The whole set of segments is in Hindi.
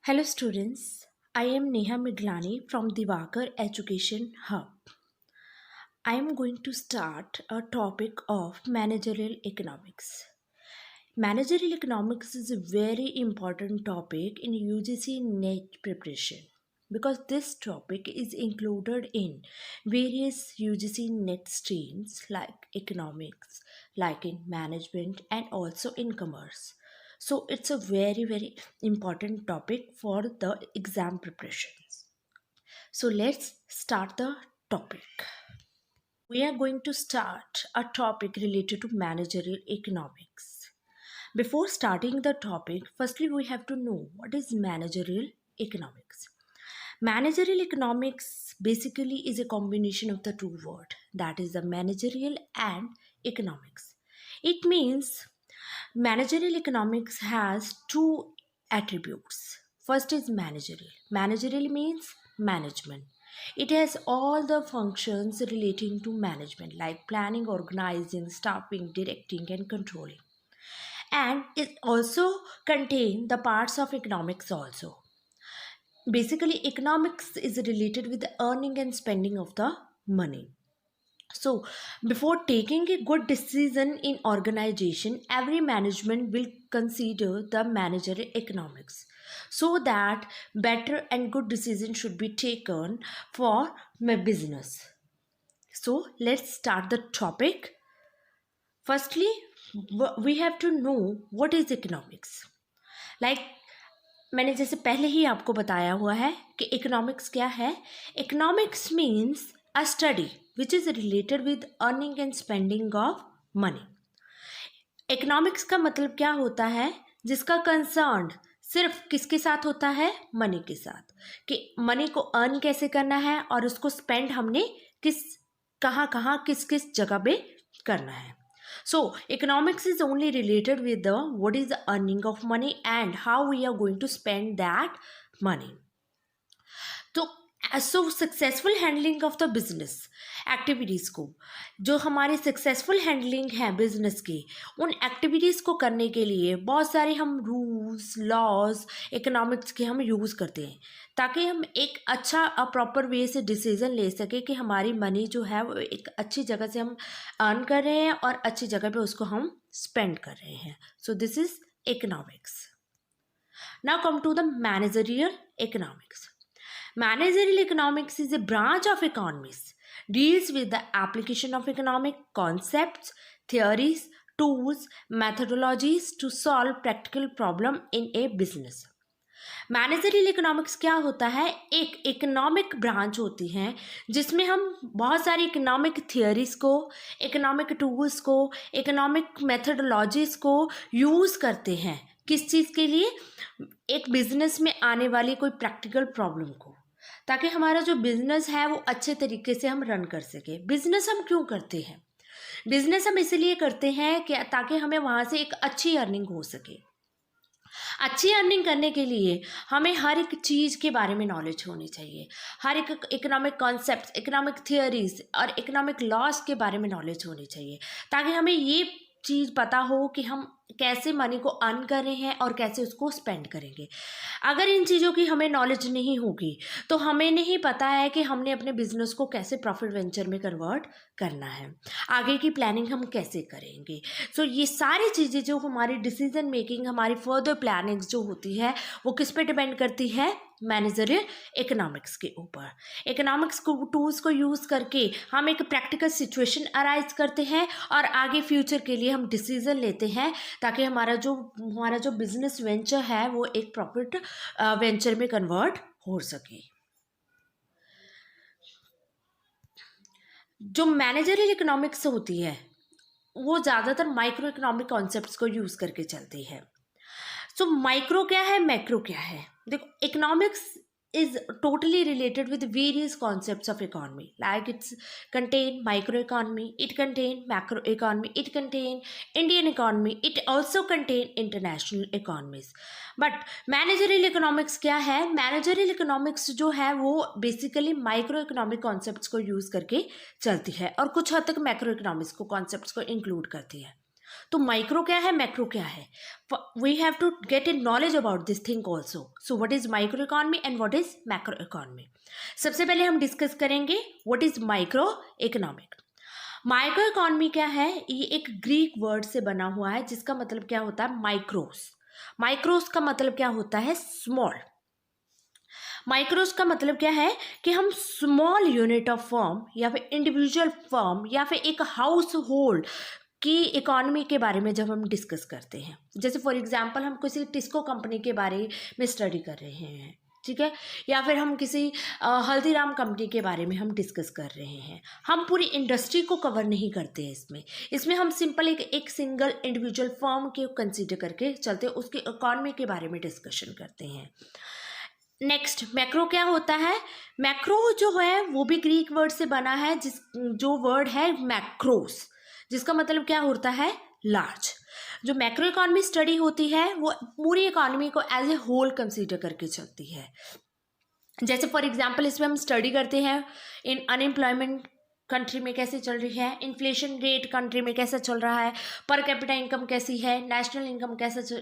Hello students, I am Neha Miglani from Divakar Education Hub. I am going to start a topic of managerial economics. Managerial economics is a very important topic in UGC NET preparation because this topic is included in various UGC NET streams like economics, like in management and also in commerce. So it's a very important topic for the exam preparations. So let's start the topic. We are going to start a topic related to managerial economics. Before starting the topic, firstly we have to know what is managerial economics. Managerial economics basically is a combination of the two words, that is the managerial and economics. It means managerial economics has two attributes. First is managerial. Managerial means management. It has all the functions relating to management like planning, organizing, staffing, directing and controlling. And it also contain the parts of economics also. Basically economics is related with the earning and spending of the money. So, before taking a good decision in organization, every management will consider the managerial economics so that better and good decision should be taken for my business. So, let's start the topic. Firstly, we have to know what is economics. Like मैंने जैसे पहले ही आपको बताया हुआ है कि इकोनॉमिक्स क्या है. Economics means a study which is related with earning and spending of money. Economics का मतलब क्या होता है, जिसका कंसर्न सिर्फ किसके साथ होता है, मनी के साथ, कि मनी को अर्न कैसे करना है और उसको स्पेंड हमने कहाँ किस किस जगह पे करना है. So, economics is only related with the what is the earning of money and how we are going to spend that money. So successful handling of the business activities को, जो हमारी सक्सेसफुल हैंडलिंग है बिजनेस की, उन एक्टिविटीज़ को करने के लिए बहुत सारे हम रूल्स लॉज इकोनॉमिक्स के हम यूज़ करते हैं ताकि हम एक अच्छा प्रॉपर वे से डिसीजन ले सके कि हमारी मनी जो है वो एक अच्छी जगह से हम अर्न कर रहे हैं और अच्छी जगह पे उसको हम स्पेंड कर रहे हैं. So this is economics. Now come to the managerial economics. Managerial economics is a branch of economics, deals with the application of economic concepts, theories, tools, methodologies to solve practical problem in a business. Managerial economics क्या होता है, एक इकोनॉमिक ब्रांच होती है जिसमें हम बहुत सारी इकोनॉमिक थियोरीज को, इकोनॉमिक टूल्स को, इकोनॉमिक मेथडोलॉजीज को यूज़ करते हैं. किस चीज़ के लिए, एक बिजनेस में आने वाली कोई प्रैक्टिकल प्रॉब्लम को, ताकि हमारा जो बिजनेस है वो अच्छे तरीके से हम रन कर सके. बिजनेस हम क्यों करते हैं, बिजनेस हम इसलिए करते हैं कि ताकि हमें वहाँ से एक अच्छी अर्निंग हो सके. अच्छी अर्निंग करने के लिए हमें हर एक चीज़ के बारे में नॉलेज होनी चाहिए, हर एक इकोनॉमिक कॉन्सेप्ट्स, इकोनॉमिक थियोरीज और इकोनॉमिक लॉस के बारे में नॉलेज होनी चाहिए ताकि हमें ये चीज़ पता हो कि हम कैसे मनी को अर्न कर रहे हैं और कैसे उसको स्पेंड करेंगे. अगर इन चीज़ों की हमें नॉलेज नहीं होगी तो हमें नहीं पता है कि हमने अपने बिजनेस को कैसे प्रॉफिट वेंचर में कन्वर्ट करना है, आगे की प्लानिंग हम कैसे करेंगे. सो ये सारी चीज़ें जो हमारी डिसीजन मेकिंग, हमारी फर्दर प्लानिंग्स जो होती है वो किस पे डिपेंड करती है, मैनेजरियल इकोनॉमिक्स के ऊपर. इकोनॉमिक्स को टूल्स को यूज़ करके हम एक प्रैक्टिकल सिचुएशन अराइज करते हैं और आगे फ्यूचर के लिए हम डिसीजन लेते हैं ताकि हमारा जो बिजनेस वेंचर है वो एक प्रॉफिट वेंचर में कन्वर्ट हो सके. जो मैनेजरियल इकोनॉमिक्स होती है वो ज़्यादातर माइक्रो इकोनॉमिक कॉन्सेप्ट्स को यूज़ करके चलती है. सो माइक्रो क्या है, मैक्रो क्या है. देखो, economics is totally related with various concepts of economy, like it's contain microeconomy, it contain macroeconomy, it contain Indian economy, it also contain international economies. But managerial economics क्या है, managerial economics जो है वो basically microeconomic concepts को use करके चलती है और कुछ हद तक macroeconomics को concepts को include करती है. तो माइक्रो क्या है, मैक्रो क्या है, we have to get in knowledge about this thing also. So what is micro economy and what is macro economy. सबसे पहले हम डिस्कस करेंगे what is micro economic. Micro economy क्या है, ये एक ग्रीक वर्ड से बना हुआ है जिसका मतलब क्या होता है, माइक्रोस. माइक्रोस का मतलब क्या होता है, स्मॉल. माइक्रोस का मतलब क्या है कि हम स्मॉल यूनिट ऑफ फर्म या फिर इंडिविजुअल फर्म या फिर एक हाउस होल्ड की इकोनॉमी के बारे में जब हम डिस्कस करते हैं, जैसे फॉर एग्जांपल हम किसी टिस्को कंपनी के बारे में स्टडी कर रहे हैं, ठीक है, या फिर हम किसी हल्दीराम कंपनी के बारे में हम डिस्कस कर रहे हैं. हम पूरी इंडस्ट्री को कवर नहीं करते हैं इसमें हम सिंपल एक सिंगल इंडिविजुअल फर्म के कंसीडर करके चलते हैं, उसकी इकोनॉमी के बारे में डिस्कशन करते हैं. नेक्स्ट, मैक्रो क्या होता है. मैक्रो जो है वो भी ग्रीक वर्ड से बना है, जो वर्ड है मैक्रोस, जिसका मतलब क्या होता है, लार्ज. जो मैक्रो इकोनॉमी स्टडी होती है वो पूरी इकोनॉमी को एज ए होल कंसीडर करके चलती है. जैसे फॉर एग्जांपल इसमें हम स्टडी करते हैं इन अनएम्प्लॉयमेंट कंट्री में कैसे चल रही है, इन्फ्लेशन रेट कंट्री में कैसा चल रहा है, पर कैपिटा इनकम कैसी है, नेशनल इनकम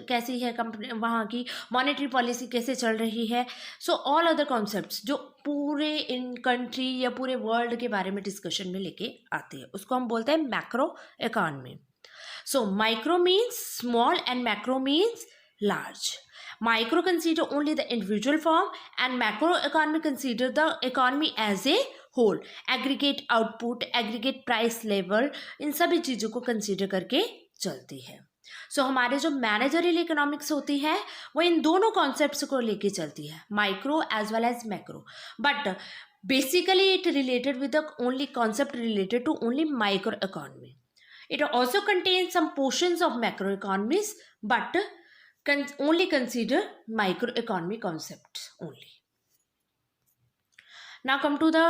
कैसी है कंपनी वहाँ की, मॉनेटरी पॉलिसी कैसे चल रही है. सो ऑल अदर कॉन्सेप्ट्स जो पूरे इन कंट्री या पूरे वर्ल्ड के बारे में डिस्कशन में लेके आते हैं, उसको हम बोलते हैं macro economy. So micro means small and macro means large. Micro consider only the individual firm and macro economy consider the economy as a whole. Aggregate output, aggregate price level, इन सभी चीज़ों को कंसिडर करके चलती है. सो हमारे जो मैनेजरियल इकोनॉमिक्स होती है वो इन दोनों कॉन्सेप्ट्स को लेके चलती है, micro as well as macro. But basically it related with the only concept related to only micro economy. It also contains some portions of macroeconomies, but only consider microeconomy concepts only. Now come to the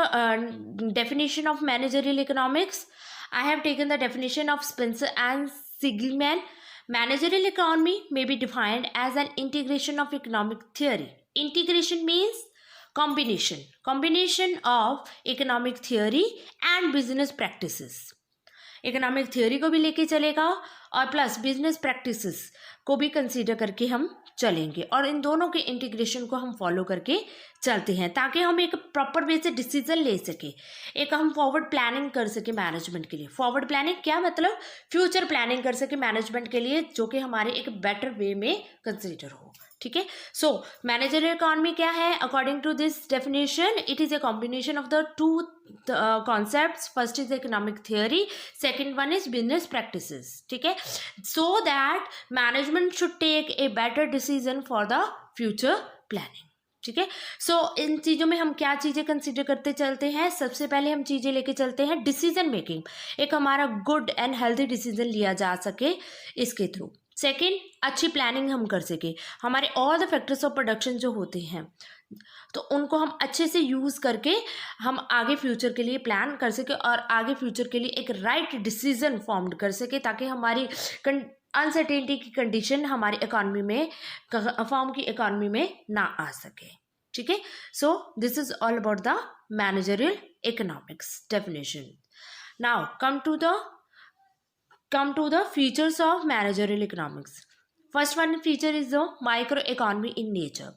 definition of managerial economics. I have taken the definition of Spencer and Sigelman. Managerial economy may be defined as an integration of economic theory. Integration means combination of economic theory and business practices. Economic theory को भी लेके चलेगा और प्लस बिजनेस प्रैक्टिसेस को भी कंसीडर करके हम चलेंगे, और इन दोनों के इंटीग्रेशन को हम फॉलो करके चलते हैं ताकि हम एक प्रॉपर वे से डिसीजन ले सके, एक हम फॉरवर्ड प्लानिंग कर सके मैनेजमेंट के लिए. फॉरवर्ड प्लानिंग क्या मतलब, फ्यूचर प्लानिंग कर सके मैनेजमेंट के लिए, जो कि हमारे एक बेटर वे में कंसीडर हो. ठीक है. सो मैनेजरियल इकोनॉमी क्या है, according to this definition it is a combination of the two concepts. First is economic theory, second one is business practices. ठीक है, so that management should take a better decision for the future planning. ठीक है. सो इन चीज़ों में हम क्या चीज़ें कंसिडर करते चलते हैं, सबसे पहले हम चीज़ें लेके चलते हैं डिसीजन मेकिंग, एक हमारा गुड एंड हेल्दी डिसीजन लिया जा सके इसके थ्रू. सेकेंड, अच्छी प्लानिंग हम कर सके, हमारे all the factors of production जो होते हैं तो उनको हम अच्छे से यूज़ करके हम आगे फ्यूचर के लिए प्लान कर सके और आगे फ्यूचर के लिए एक राइट डिसीजन फॉर्म कर सके, ताकि हमारी अनसर्टेनिटी की कंडीशन हमारी इकोनॉमी में, फॉर्म की इकोनॉमी में ना आ सके. ठीक है. सो this is all about the managerial economics definition. Now come to the features of managerial economics. First one feature is the microeconomy in nature.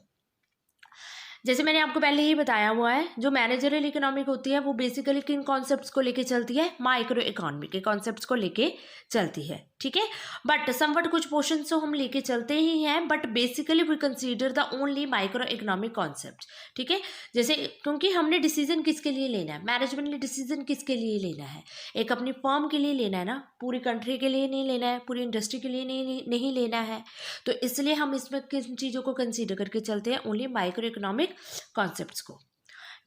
जैसे मैंने आपको पहले ही बताया हुआ है, जो मैनेजरियल इकोनॉमिक होती है वो बेसिकली किन कॉन्सेप्ट्स को लेके चलती है, माइक्रो इकोनॉमी के कॉन्सेप्ट्स को लेके चलती है. ठीक है. बट समवट कुछ पोर्शंस तो हम लेके चलते ही हैं, but basically we consider the only micro economic concept. ठीक है. जैसे क्योंकि हमने डिसीजन किसके लिए लेना है, मैनेजमेंट ने डिसीजन किसके लिए लेना है, एक अपनी फर्म के लिए लेना है ना, पूरी कंट्री के लिए नहीं लेना है, पूरी इंडस्ट्री के लिए नहीं लेना है. तो इसलिए हम इसमें किन चीज़ों को कंसीडर करके चलते हैं, ओनली माइक्रो इकोनॉमिक कॉन्सेप्ट्स को.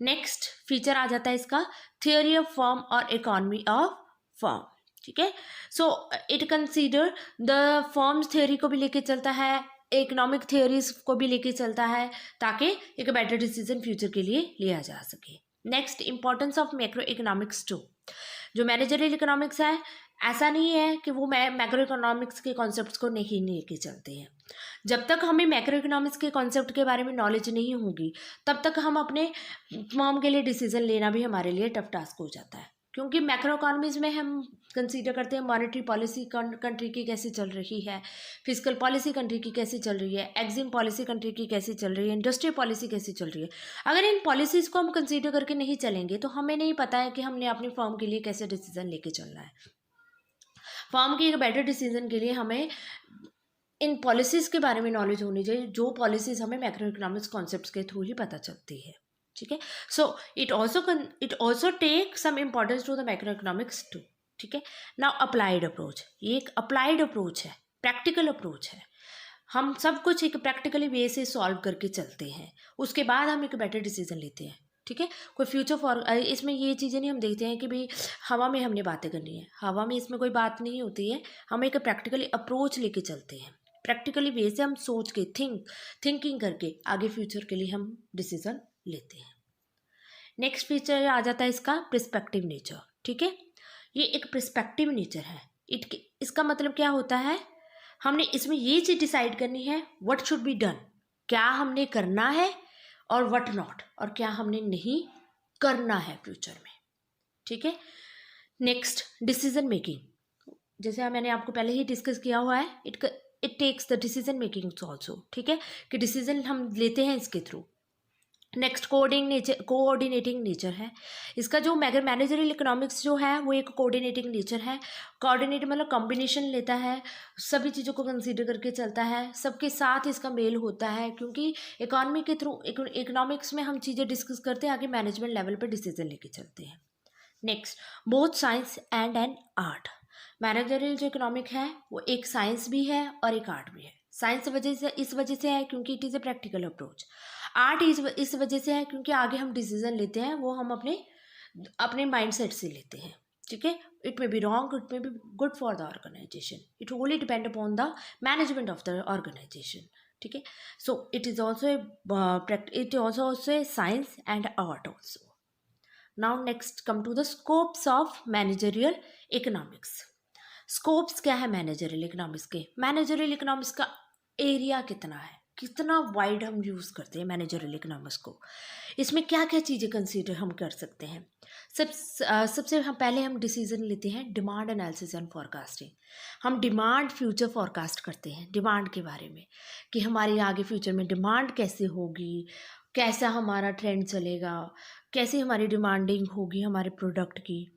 नेक्स्ट फीचर आ जाता है इसका थियोरी ऑफ फर्म और इकोनॉमी ऑफ फर्म. ठीक है. So it consider the firms theory को भी लेके चलता है, इकोनॉमिक थ्योरीज को भी लेके चलता है, ताकि एक बेटर डिसीजन फ्यूचर के लिए लिया जा सके. Next, importance of macro economics too. जो मैनेजरियल इकोनॉमिक्स है, ऐसा नहीं है कि वो मैक्रो इकोनॉमिक्स के कॉन्सेप्ट्स को नहीं लेके चलते हैं. जब तक हमें मैक्रो इकोनॉमिक्स के कॉन्सेप्ट के बारे में नॉलेज नहीं होगी, तब तक हम अपने फर्म के लिए डिसीजन लेना भी हमारे लिए टफ टास्क हो जाता है, क्योंकि मैक्रो इकोनॉमीज में हम कंसीडर करते हैं मॉनेटरी पॉलिसी कंट्री की कैसी चल रही है, फिजिकल पॉलिसी कंट्री की कैसी चल रही है, एग्जिम पॉलिसी कंट्री की कैसी चल रही है, इंडस्ट्रियल पॉलिसी कैसी चल रही है। अगर इन पॉलिसीज़ को हम कंसीडर करके नहीं चलेंगे तो हमें नहीं पता है कि हमने अपनी फर्म के लिए कैसे डिसीजन लेके चलना है। फर्म की एक बेटर डिसीजन के लिए हमें इन पॉलिसीज़ के बारे में नॉलेज होनी चाहिए, जो पॉलिसीज़ हमें मैक्रो इकोनॉमिक्स कॉन्सेप्ट्स के थ्रू ही पता चलती है। ठीक है, so it also take some importance to the macro economics too. ठीक है, नाउ अप्लाइड अप्रोच, ये एक अप्लाइड अप्रोच है, प्रैक्टिकल अप्रोच है। हम सब कुछ एक प्रैक्टिकली वे से सॉल्व करके चलते हैं, उसके बाद हम एक बेटर डिसीजन लेते हैं। ठीक है, कोई फ्यूचर फॉर इसमें ये चीज़ें नहीं हम देखते हैं कि भाई हवा में हमने बातें करनी है, हवा में इसमें कोई बात नहीं होती है। हम एक प्रैक्टिकली अप्रोच लेके चलते हैं, प्रैक्टिकली वे से हम सोच के थिंकिंग करके आगे फ्यूचर के लिए हम डिसीजन लेते हैं। नेक्स्ट फीचर आ जाता है इसका प्रिस्पेक्टिव नेचर। ठीक है, ये एक प्रिस्पेक्टिव नेचर है। इसका मतलब क्या होता है, हमने इसमें ये चीज़ डिसाइड करनी है व्हाट शुड बी डन, क्या हमने करना है, और व्हाट नॉट, और क्या हमने नहीं करना है फ्यूचर में। ठीक है, नेक्स्ट डिसीजन मेकिंग, जैसे मैंने आपको पहले ही डिस्कस किया हुआ है, it takes the decision making also. ठीक है, कि डिसीजन हम लेते हैं इसके थ्रू। नेक्स्ट कोऑर्डिनेटिंग नेचर है इसका। जो मैनेजरियल इकोनॉमिक्स जो है वो एक कोऑर्डिनेटिंग नेचर है। कोऑर्डिनेट मतलब कॉम्बिनेशन लेता है, सभी चीज़ों को कंसीडर करके चलता है, सबके साथ इसका मेल होता है, क्योंकि इकोनॉमी के थ्रू इकोनॉमिक्स में हम चीज़ें डिस्कस करते हैं, आगे मैनेजमेंट लेवल पर डिसीजन लेके चलते हैं। Next, both science and an art. Managerial जो इकोनॉमिक है वो एक साइंस भी है और एक आर्ट भी है। साइंस इस वजह से है क्योंकि it is a practical approach. Art इस वजह से है क्योंकि आगे हम डिसीजन लेते हैं वो हम अपने माइंडसेट से लेते हैं। ठीक है, it may be wrong, it may be good for the organisation, it only depend upon the management of the organisation. ठीक है, so it is also a science and art also. Now next come to the scopes of managerial economics. Scopes क्या है मैनेजरियल इकोनॉमिक्स के? मैनेजरियल इकोनॉमिक्स का एरिया कितना है, कितना वाइड हम यूज़ करते हैं मैनेजरियल इकोनॉमिक्स को, इसमें क्या क्या चीज़ें कंसीडर हम कर सकते हैं। सबसे पहले हम डिसीजन लेते हैं डिमांड एनालिसिस एंड फॉरकास्टिंग। हम डिमांड फ्यूचर फॉरकास्ट करते हैं, डिमांड के बारे में कि हमारी आगे फ्यूचर में डिमांड कैसे होगी, कैसा हमारा ट्रेंड चलेगा, कैसी हमारी डिमांडिंग होगी हमारे प्रोडक्ट की।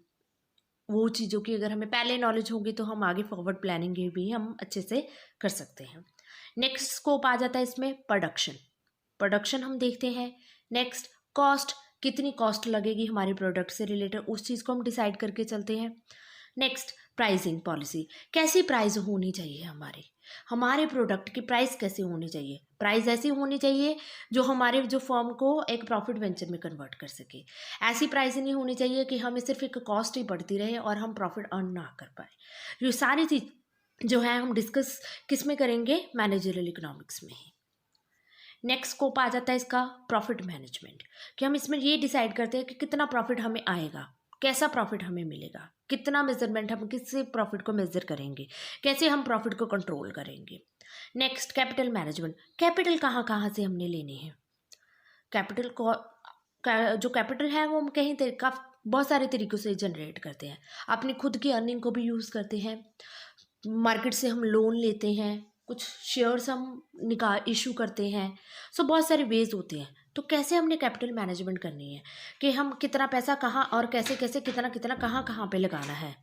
वो चीज़ों की अगर हमें पहले नॉलेज होगी तो हम आगे फॉरवर्ड प्लानिंग भी हम अच्छे से कर सकते हैं। नेक्स्ट स्कोप आ जाता है इसमें प्रोडक्शन हम देखते हैं। नेक्स्ट कॉस्ट, कितनी कॉस्ट लगेगी हमारे प्रोडक्ट से रिलेटेड, उस चीज़ को हम डिसाइड करके चलते हैं। नेक्स्ट प्राइसिंग पॉलिसी, कैसी प्राइस होनी चाहिए हमारे प्रोडक्ट की प्राइस कैसी होनी चाहिए। प्राइस ऐसी होनी चाहिए जो फर्म को एक प्रॉफिट वेंचर में कन्वर्ट कर सके। ऐसी प्राइस नहीं होनी चाहिए कि हमें सिर्फ एक कॉस्ट ही बढ़ती रहे और हम प्रॉफिट अर्न ना कर पाए। ये सारी चीज़ जो है हम डिस्कस किस में करेंगे, मैनेजरियल इकोनॉमिक्स में ही। नेक्स्ट स्कोप आ जाता है इसका प्रॉफिट मैनेजमेंट, कि हम इसमें ये डिसाइड करते हैं कि कितना प्रॉफिट हमें आएगा, कैसा प्रॉफिट हमें मिलेगा, कितना मेजरमेंट हम किससे प्रॉफिट को मेजर करेंगे, कैसे हम प्रॉफिट को कंट्रोल करेंगे। नेक्स्ट कैपिटल मैनेजमेंट, कैपिटल कहाँ से हमने लेनी है। कैपिटल को जो कैपिटल है वो हम बहुत सारे तरीक़ों से जनरेट करते हैं। अपनी खुद की अर्निंग को भी यूज़ करते हैं, मार्केट से हम लोन लेते हैं, कुछ शेयर्स हम इशू करते हैं। सो बहुत सारे वेज होते हैं। तो कैसे हमने कैपिटल मैनेजमेंट करनी है कि हम कितना पैसा कहाँ और कैसे कितना कहाँ पे लगाना है।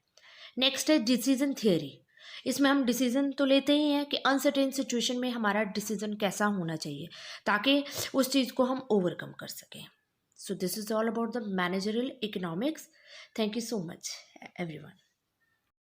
नेक्स्ट है डिसीजन थियोरी। इसमें हम डिसीजन तो लेते ही हैं कि अनसर्टेन सिचुएशन में हमारा डिसीजन कैसा होना चाहिए ताकि उस चीज़ को हम ओवरकम कर सकें। So this is all about the managerial economics. Thank you so much everyone.